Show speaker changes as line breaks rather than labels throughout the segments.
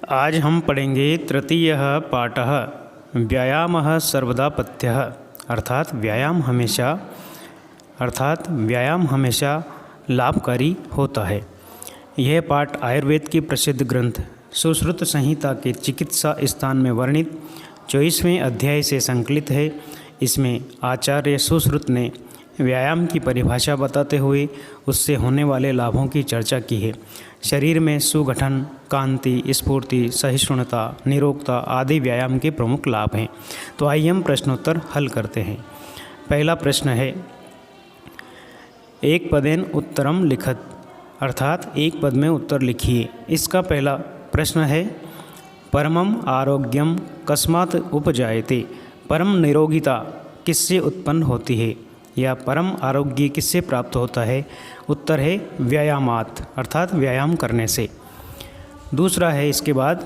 आज हम पढ़ेंगे तृतीयः पाठः व्यायामः सर्वदा पथ्यः अर्थात व्यायाम हमेशा लाभकारी होता है। यह पाठ आयुर्वेद की प्रसिद्ध ग्रंथ सुश्रुत संहिता के चिकित्सा स्थान में वर्णित 24वें अध्याय से संकलित है। इसमें आचार्य सुश्रुत ने व्यायाम की परिभाषा बताते हुए उससे होने वाले लाभों की चर्चा की है। शरीर में सुगठन, कांति, स्फूर्ति, सहिष्णुता, निरोगता आदि व्यायाम के प्रमुख लाभ हैं। तो आइए हम प्रश्नोत्तर हल करते हैं। पहला प्रश्न है, एक पदेन उत्तरम लिखत अर्थात एक पद में उत्तर लिखिए। इसका पहला प्रश्न है, परमम आरोग्यम कस्मात् उपजायते। परम निरोगिता किससे उत्पन्न होती है या परम आरोग्य किससे प्राप्त होता है? उत्तर है व्यायामात् अर्थात व्यायाम करने से। दूसरा है इसके बाद,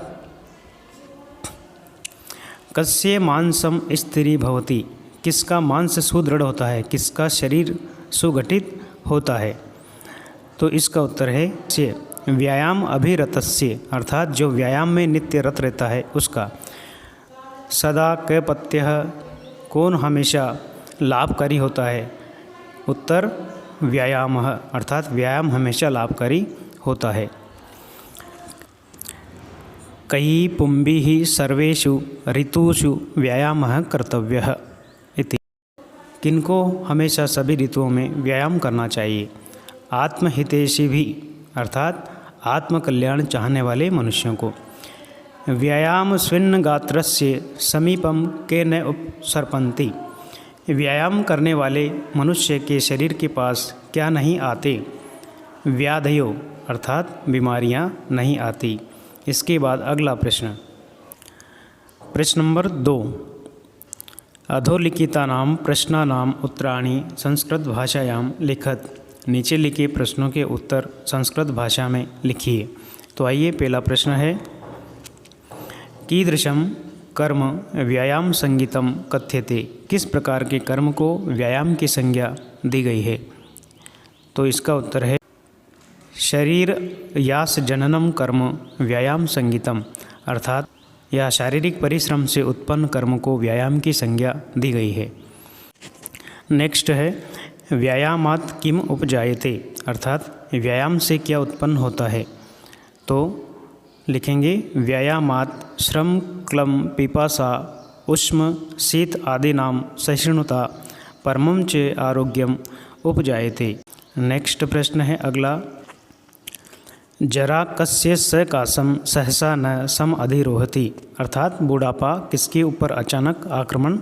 कस्य मांसम स्थिरी भवति। किसका मांस सुदृढ़ होता है, किसका शरीर सुगठित होता है? तो इसका उत्तर है से व्यायाम अभिरतस्य अर्थात जो व्यायाम में नित्य रत रहता है उसका। सदा क पथ्यः कौन हमेशा लाभकारी होता है? उत्तर व्यायामः अर्थात व्यायाम हमेशा लाभकारी होता है। कई पुंभिः सर्वेषु ऋतुषु व्यायामः कर्तव्यः इति। किनको हमेशा सभी ऋतुओं में व्यायाम करना चाहिए? आत्महितैषी भी अर्थात आत्मकल्याण चाहने वाले मनुष्यों को। व्यायाम स्विन्न गात्रस्य समीपम के न उपसर्पन्ति। व्यायाम करने वाले मनुष्य के शरीर के पास क्या नहीं आते? व्याधयो अर्थात बीमारियां नहीं आती। इसके बाद अगला प्रश्न, प्रश्न नंबर 2, अधोलिखितानां प्रश्नानां उत्तराणि संस्कृत भाषायां लिखत। नीचे लिखे प्रश्नों के उत्तर संस्कृत भाषा में लिखिए। तो आइए पहला प्रश्न है, कीदृशम कर्म व्यायाम संगीतम कथ्यते। किस प्रकार के कर्म को व्यायाम की संज्ञा दी गई है? तो इसका उत्तर है शरीर यास जननम कर्म व्यायाम संगीतम अर्थात यह शारीरिक परिश्रम से उत्पन्न कर्म को व्यायाम की संज्ञा दी गई है। नेक्स्ट है, व्यायामात् किम उपजायते अर्थात व्यायाम से क्या उत्पन्न होता है? तो लिखेंगे व्यायामात् श्रम, क्लम, पिपासा, उष्म, शीत आदि नाम सहिष्णुता परमं च आरोग्यम उपजायते। नेक्स्ट प्रश्न है अगला, जरा कस्य सकाशम सहसा न सम अधिरोहति अर्थात बुढ़ापा किसके ऊपर अचानक आक्रमण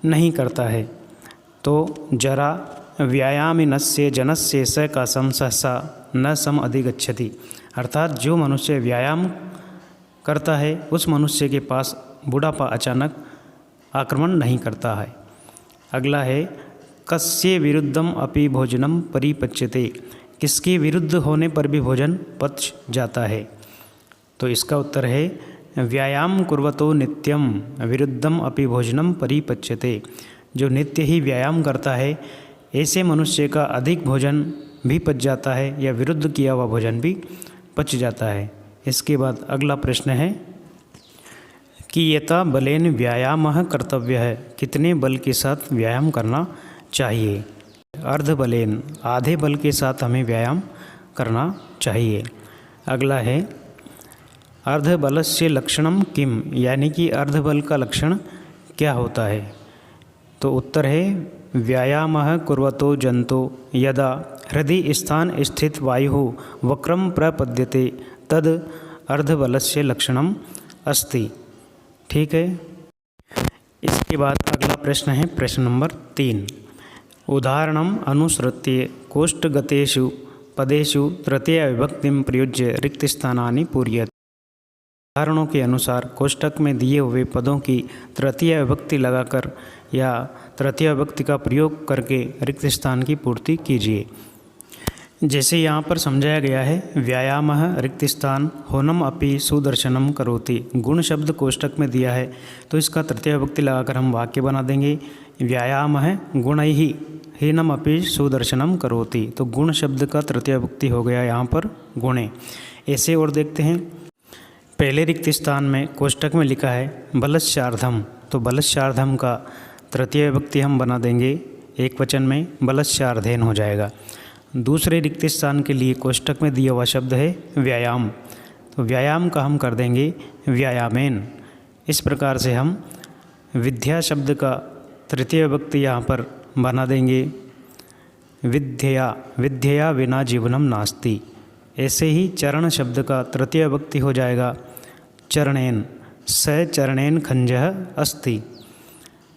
नहीं करता है? तो जरा व्यायामिनस्य जनस्य सकाशम सहसा न सम अधिगच्छति अर्थात जो मनुष्य व्यायाम करता है उस मनुष्य के पास बुढ़ापा अचानक आक्रमण नहीं करता है। अगला है, कस्य विरुद्धम अपि भोजनम परिपच्यते। किसके विरुद्ध होने पर भी भोजन पच जाता है? तो इसका उत्तर है व्यायाम कुर्वतो नित्यम विरुद्धम अपि भोजनम परिपच्यते। जो नित्य ही व्यायाम करता है ऐसे मनुष्य का अधिक भोजन भी पच जाता है या विरुद्ध किया हुआ भोजन भी पच जाता है। इसके बाद अगला प्रश्न है, कियता बलेन व्यायामः कर्तव्यः। कितने बल के साथ व्यायाम करना चाहिए? अर्ध बलेन आधे बल के साथ हमें व्यायाम करना चाहिए। अगला है, अर्ध बलस्य लक्षणम किम यानी कि अर्ध बल का लक्षण क्या होता है? तो उत्तर है व्यायामः कुर्वतो जंतो यदा हृदय स्थान स्थित वायुः वक्रम प्रपद्यते तद अर्धबलस्य लक्षणम अस्ति। ठीक है। इसके बाद अगला प्रश्न है प्रश्न नंबर 3, उदाहरणम अनुसृत्य कोष्ठगतेषु पदेषु तृतीया विभक्तिम प्रयुज्य रिक्त स्थानानि पूरयेत्। उदाहरणों के अनुसार कोष्ठक में दिए हुए पदों की तृतीय विभक्ति लगाकर या तृतीय विभक्ति का प्रयोग करके रिक्त स्थान की पूर्ति कीजिए। जैसे यहाँ पर समझाया गया है, व्यायामः रिक्त स्थान होनम अपि सुदर्शनम करोति। गुण शब्द कोष्ठक में दिया है तो इसका तृतीय विभक्ति लगाकर हम वाक्य बना देंगे, व्यायामः गुणैः हीनम अपि सुदर्शनम करोति। तो गुण शब्द का तृतीय विभक्ति हो गया यहाँ पर गुणे। ऐसे और देखते हैं, पहले रिक्त स्थान में कोष्टक में लिखा है बलश्चार्धम, तो बलश्चार्धम का तृतीय विभक्ति हम बना देंगे एक वचन में, बलश्चार्धेन हो जाएगा। दूसरे रिक्त स्थान के लिए कोष्टक में दिया हुआ शब्द है व्यायाम, तो व्यायाम का हम कर देंगे व्यायामेन। इस प्रकार से हम विद्या शब्द का तृतीय विभक्ति यहाँ पर बना देंगे विद्या, विद्या विना जीवनम नास्ति। ऐसे ही चरण शब्द का तृतीय विभक्ति हो जाएगा चरणेन, स चरणेन खंजः अस्ति।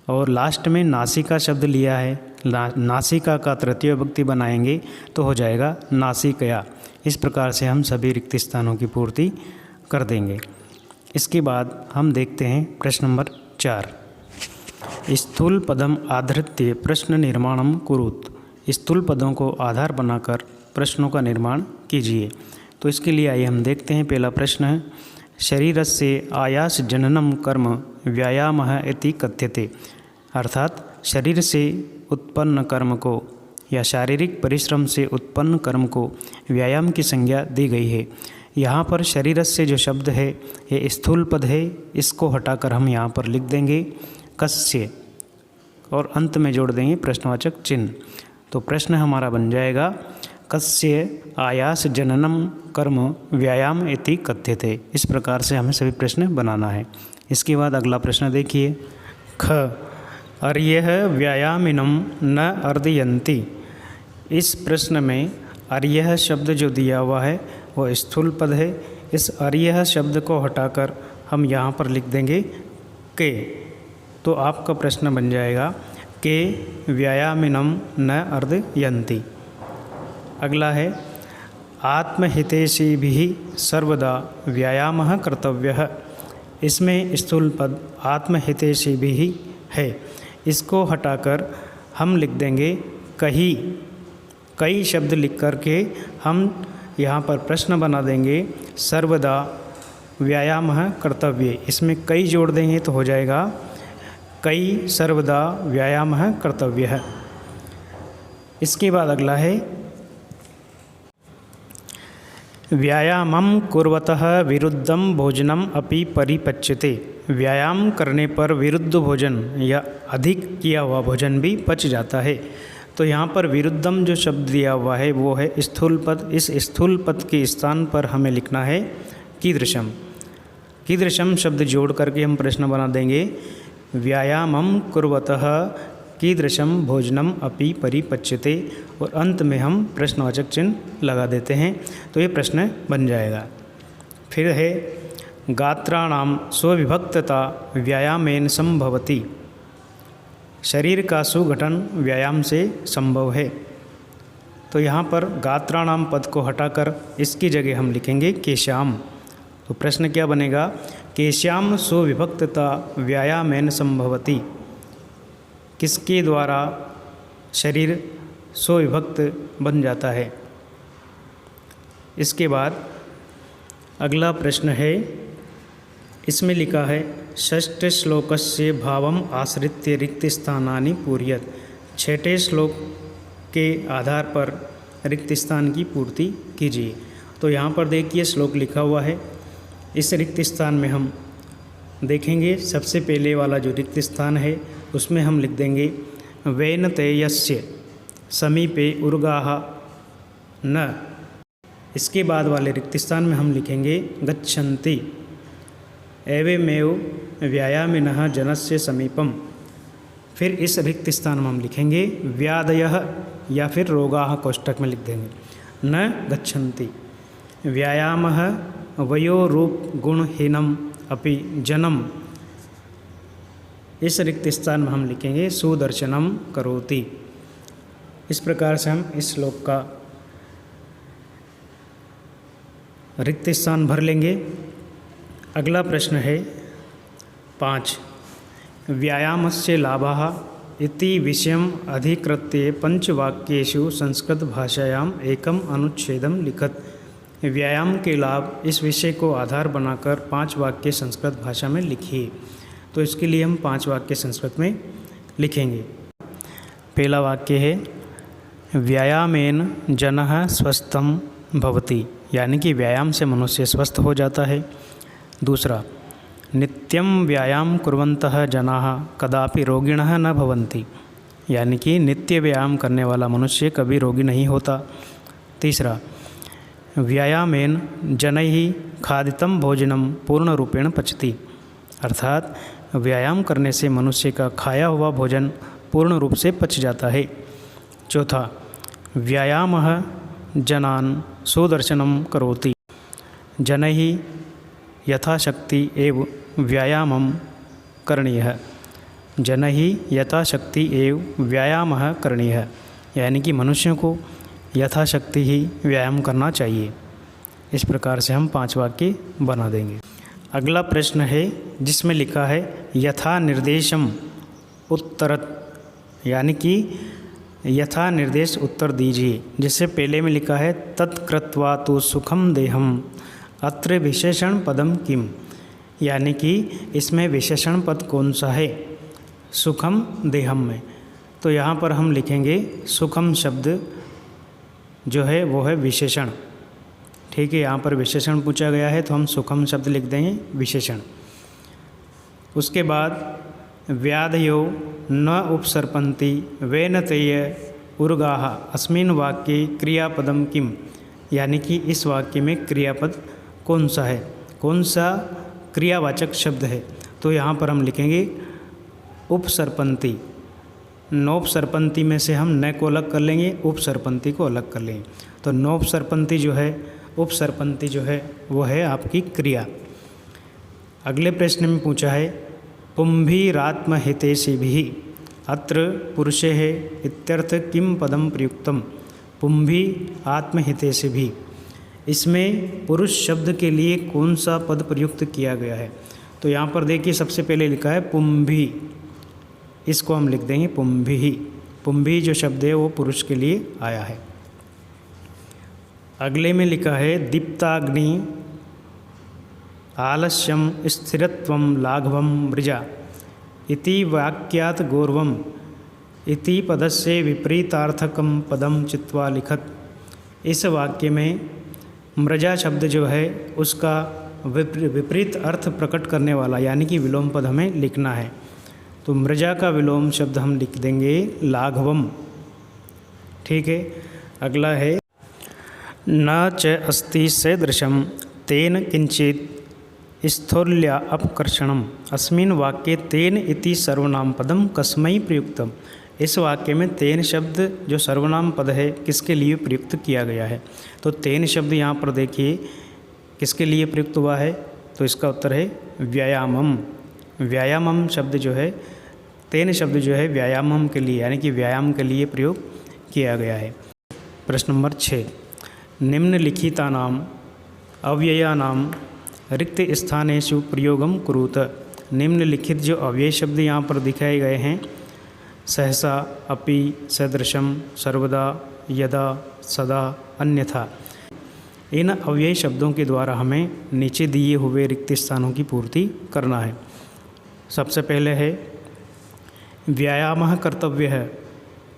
और लास्ट में नासिका शब्द लिया है, नासिका का तृतीय विभक्ति बनाएंगे तो हो जाएगा नासिकया। इस प्रकार से हम सभी रिक्त स्थानों की पूर्ति कर देंगे। इसके बाद हम देखते हैं प्रश्न नंबर 4। स्थूल पदम आधृत्य प्रश्न निर्माणम कुरुत। स्थूल पदों को आधार बनाकर प्रश्नों का निर्माण कीजिए। तो इसके लिए आइए हम देखते हैं। पहला प्रश्न है शरीरस्य आयास जननम कर्म व्यायामः इति कथ्यते। अर्थात शरीर से उत्पन्न कर्म को या शारीरिक परिश्रम से उत्पन्न कर्म को व्यायाम की संज्ञा दी गई है। यहाँ पर शरीरस्य जो शब्द है ये स्थूल पद है, इसको हटाकर हम यहाँ पर लिख देंगे कस्य और अंत में जोड़ देंगे प्रश्नवाचक चिन्ह। तो प्रश्न हमारा बन जाएगा कस्य आयास जननम कर्म व्यायाम इति कथ्यते। इस प्रकार से हमें सभी प्रश्न बनाना है। इसके बाद अगला प्रश्न देखिए ख अर्यः व्यायामिनम न अर्दयन्ति। इस प्रश्न में अर्यः शब्द जो दिया हुआ है वो स्थूल पद है। इस अर्यः शब्द को हटाकर हम यहाँ पर लिख देंगे के। तो आपका प्रश्न बन जाएगा के व्यायामिनम न अर्दयन्ति। अगला है आत्महितैषिभिः सर्वदा व्यायामः कर्तव्यः। इसमें स्थूल पद आत्महितैषिभिः है, इसको हटाकर हम लिख देंगे कही। कई शब्द लिख करके हम यहाँ पर प्रश्न बना देंगे सर्वदा व्यायामः कर्तव्य। इसमें कई जोड़ देंगे तो हो जाएगा कई सर्वदा व्यायामः कर्तव्यः। इसके बाद अगला है व्यायामं कुर्वतः विरुद्धं भोजनम अपि परिपच्यते। व्यायाम करने पर विरुद्ध भोजन या अधिक किया हुआ भोजन भी पच जाता है। तो यहाँ पर विरुद्धम जो शब्द दिया हुआ है वो है स्थूल पद। इस स्थूल पद के स्थान पर हमें लिखना है कीदृशम। कीदृशम शब्द जोड़ करके हम प्रश्न बना देंगे व्यायामं कुर्वतः कीदृशम भोजनम अपि परिपच्यते और अंत में हम प्रश्नवाचक चिन्ह लगा देते हैं। तो ये प्रश्न बन जाएगा। फिर है गात्राणाम स्वविभक्तता व्यायामेन संभवति। शरीर का सुगठन व्यायाम से संभव है। तो यहाँ पर गात्राणाम पद को हटाकर इसकी जगह हम लिखेंगे केश्याम। तो प्रश्न क्या बनेगा केश्याम स्वविभक्तता व्यायामेन संभवति। किसके द्वारा शरीर स्वविभक्त बन जाता है। इसके बाद अगला प्रश्न है, इसमें लिखा है षष्ठ श्लोकस्य भावम आश्रित्य रिक्त स्थानानि पूर्यत। छठे श्लोक के आधार पर रिक्त स्थान की पूर्ति कीजिए। तो यहाँ पर देखिए श्लोक लिखा हुआ है। इस रिक्त स्थान में हम देखेंगे सबसे पहले वाला जो रिक्त स्थान है उसमें हम लिख देंगे वैनतेयस्य समीपे उर्गाः न। इसके बाद वाले रिक्त स्थान में हम लिखेंगे गच्छन्ति एवमेव व्यायामिनः जनस्य समीपम। फिर इस रिक्त स्थान में हम लिखेंगे व्याधयः या फिर रोगाः कोष्टक में लिख देंगे न गच्छन्ति। व्यायामः वयोरूप गुणहीनम अपि जनम। इस रिक्त स्थान में हम लिखेंगे सुदर्शनम करोति। इस प्रकार से हम इस श्लोक का रिक्त स्थान भर लेंगे। अगला प्रश्न है 5 व्यायामस्य लाभाः इति विषयम् अधिकृत्य पंचवाक्येषु संस्कृत भाषायाम एकम अनुच्छेदम लिखत। व्यायाम के लाभ इस विषय को आधार बनाकर 5 वाक्य संस्कृत भाषा में लिखिए। तो इसके लिए हम 5 वाक्य संस्कृत में लिखेंगे। पहला वाक्य है व्यायामेन जनः स्वस्थं भवति, यानी कि व्यायाम से मनुष्य स्वस्थ हो जाता है। दूसरा, नित्यं व्यायाम कुर्वन्तः जनाः कदापि रोगिणः न भवन्ति, यानी कि नित्य व्यायाम करने वाला मनुष्य कभी रोगी नहीं होता। तीसरा, व्यायामेन जनैः खादितं भोजनं पूर्णरूपेण पचति, अर्थात व्यायाम करने से मनुष्य का खाया हुआ भोजन पूर्ण रूप से पच जाता है। चौथा, व्यायामः जनान् सुदर्शनं करोति, जनैः यथाशक्ति एव व्यायामं करणीयः, जनैः यथाशक्ति एव व्यायामः करणीयः, यानी कि मनुष्यों को यथाशक्ति ही व्यायाम करना चाहिए। इस प्रकार से हम 5 वाक्य बना देंगे। अगला प्रश्न है जिसमें लिखा है यथा निर्देशम उत्तरत, यानी कि यथा निर्देश उत्तर दीजिए। जिससे पहले में लिखा है तत्कृत्वा तो सुखम देहम अत्र विशेषण पदम किम, यानी कि इसमें विशेषण पद कौन सा है सुखम देहम में। तो यहाँ पर हम लिखेंगे सुखम शब्द जो है वो है विशेषण। ठीक है, यहाँ पर विशेषण पूछा गया है तो हम सुखम शब्द लिख देंगे विशेषण। उसके बाद व्याधयो न उपसर्पन्ति वेन तेय उर्गाः अस्मिन् वाक्ये क्रियापदम किम, यानी कि इस वाक्य में क्रियापद कौन सा है, कौन सा क्रियावाचक शब्द है। तो यहाँ पर हम लिखेंगे उपसर्पन्ति। नोपसर्पन्ति में से हम न को अलग कर लेंगे, उपसर्पन्ति को अलग कर लेंगे। तो नोपसर्पन्ति जो है, उपसर्पन्ति जो है वो है आपकी क्रिया। अगले प्रश्न में पूछा है पुंभिरात्महितैषिभिः अत्र पुरुषेः इत्यर्थ किम पदम प्रयुक्तम, पुंभी आत्महितैषिभिः, इसमें पुरुष शब्द के लिए कौन सा पद प्रयुक्त किया गया है। तो यहाँ पर देखिए सबसे पहले लिखा है पुंभी, इसको हम लिख देंगे पुंभी ही। पुंभी जो शब्द है वो पुरुष के लिए आया है। अगले में लिखा है दीप्ताग्नि आलस्यम स्थिरत्वम लाघवम मृजा इति वाक्यात् गौरवम इति पदस्य विपरीतार्थकम पदम चित्वा लिखत। इस वाक्य में मृजा शब्द जो है उसका विपरीत अर्थ प्रकट करने वाला यानी कि विलोम पद हमें लिखना है। तो मृजा का विलोम शब्द हम लिख देंगे लाघवम। ठीक है, अगला है न च अस्ति सदृशम तेन किंचित स्थौल्या अपकर्षणम अस्मिन् वाक्ये तेन इति सर्वनाम पदम कस्मै प्रयुक्तम। इस वाक्य में तेन शब्द जो सर्वनाम पद है किसके लिए प्रयुक्त किया गया है। तो तेन शब्द यहाँ पर देखिए किसके लिए प्रयुक्त हुआ है, तो इसका उत्तर है व्यायामम। व्यायामम शब्द जो है, तेन शब्द जो है व्यायामम के लिए यानी कि व्यायाम के लिए प्रयोग किया गया है। प्रश्न नंबर 6, निम्नलिखितानाम अव्ययानाम रिक्त स्थानेषु प्रयोगम कुरुत। निम्नलिखित जो अव्यय शब्द यहाँ पर दिखाए गए हैं सहसा, अपि, सदृशम, सर्वदा, यदा, सदा, अन्यथा, इन अव्यय शब्दों के द्वारा हमें नीचे दिए हुए रिक्त स्थानों की पूर्ति करना है। सबसे पहले है व्यायामः कर्तव्य है,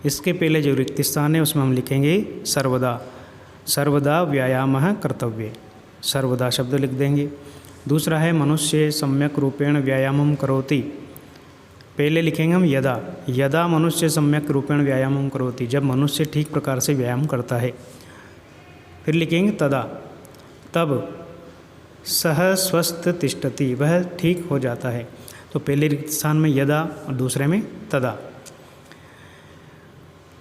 इसके पहले जो रिक्त स्थान है उसमें हम लिखेंगे सर्वदा। सर्वदा व्यायामः कर्तव्य, सर्वदा शब्द लिख देंगे। दूसरा है मनुष्य सम्यक रूपेण व्यायामं करोति, पहले लिखेंगे हम यदा। यदा मनुष्य सम्यक रूपेण व्यायामं करोति, जब मनुष्य ठीक प्रकार से व्यायाम करता है। फिर लिखेंगे तदा, तब सह स्वस्थ तिष्ठति, वह ठीक हो जाता है। तो पहले रिक्त स्थान में यदा और दूसरे में तदा।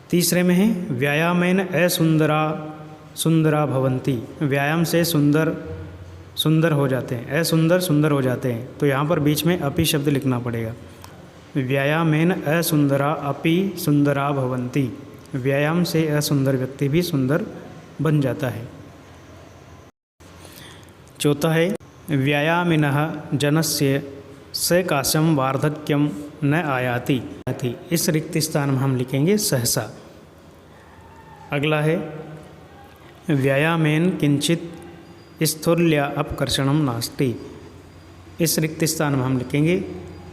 तीसरे में है व्यायामेन असुंदरा सुंदरा भवन्ति, व्यायाम से सुंदर सुंदर हो जाते हैं, असुंदर सुंदर हो जाते हैं। तो यहाँ पर बीच में अपि शब्द लिखना पड़ेगा। व्यायामेन असुंदरा अपि सुंदरा भवन्ति, व्यायाम से असुंदर व्यक्ति भी सुंदर बन जाता है। चौथा है व्यायामिनः जनस्य सकाशम वार्धक्यम न आयाति, इस रिक्त स्थान में हम लिखेंगे सहसा। अगला है व्यायामेन किंचित स्थौल्या अपकर्षणम नास्ति, इस रिक्त स्थान में हम लिखेंगे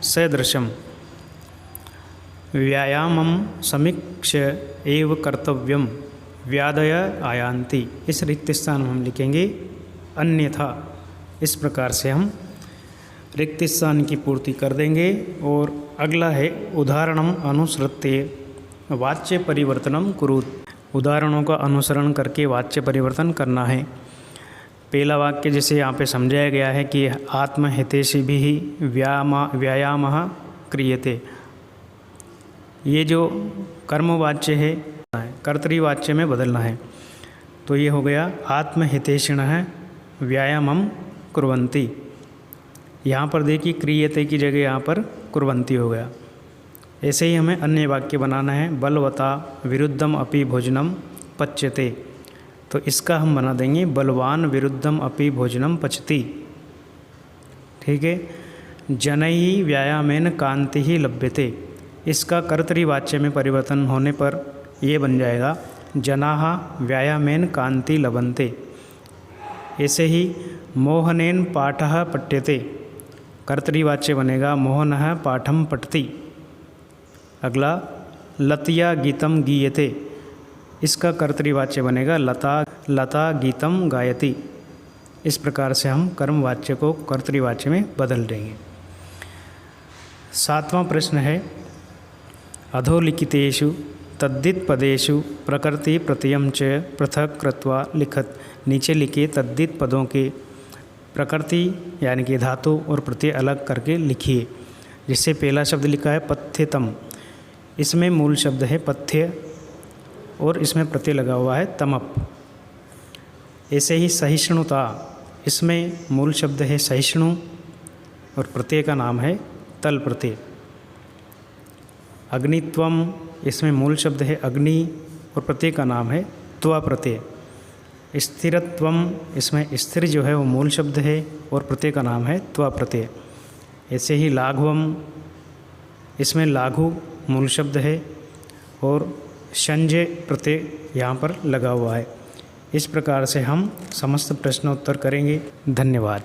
सदृशम। व्यायामं समीक्ष्य एव कर्तव्यम व्याधय आयान्ति, इस रिक्त स्थान में हम लिखेंगे अन्यथा। इस प्रकार से हम रिक्त स्थान की पूर्ति कर देंगे। और अगला है उदाहरणम अनुसृत्य वाच्य परिवर्तनम कुरुत। उदाहरणों का अनुसरण करके वाच्य परिवर्तन करना है। पहला वाक्य जैसे यहाँ पे समझाया गया है कि आत्महितैषिभिः व्यायामः क्रियते। ये जो कर्मवाच्य है कर्तृवाच्य में बदलना है। तो ये हो गया आत्महितैषिणः व्यायामं कुर्वन्ति। यहाँ पर देखिए क्रियते की जगह यहाँ पर कुर्वन्ति हो गया। ऐसे ही हमें अन्य वाक्य बनाना है। बलवता विरुद्धम अपि भोजनम पच्यते। तो इसका हम बना देंगे बलवान विरुद्धम अपि भोजनम पचति। ठीक है। जनैः व्यायामेन कांति ही लभ्यते। इसका कर्तृवाच्य में परिवर्तन होने पर ये बन जाएगा जनाः व्यायामेन कांति लभन्ते। ऐसे ही मोहनेन पाठः पठ्यते। कर्तृवाच्य बनेगा मोहनः पाठं पठति। अगला लतया गीतम गीयते। इसका कर्तृवाच्य बनेगा लता गीतम गायति। इस प्रकार से हम कर्मवाच्य को कर्तृवाच्य में बदल देंगे। 7वां प्रश्न है अधोलिखितेषु तद्धित पदेषु प्रकृति प्रत्ययम च पृथक कृत्वा लिखत। नीचे लिखे तद्धित पदों के प्रकृति यानी कि धातु और प्रत्यय अलग करके लिखिए। जिससे पहला शब्द लिखा है पथ्यतम। इसमें मूल शब्द है पथ्य और इसमें प्रत्यय लगा हुआ है तमप। ऐसे ही सहिष्णुता। इसमें मूल शब्द है सहिष्णु और प्रत्यय का नाम है तल प्रत्यय। अग्नित्वम। इसमें मूल शब्द है अग्नि और प्रत्यय का नाम है त्वा प्रत्यय। स्थिरत्वम। इसमें स्थिर जो है वो मूल शब्द है और प्रत्यय का नाम है त्वा प्रत्यय। ऐसे ही लाघवम। इसमें लाघु मूल शब्द है और संजय प्रत्यय यहाँ पर लगा हुआ है। इस प्रकार से हम समस्त प्रश्नोत्तर करेंगे। धन्यवाद।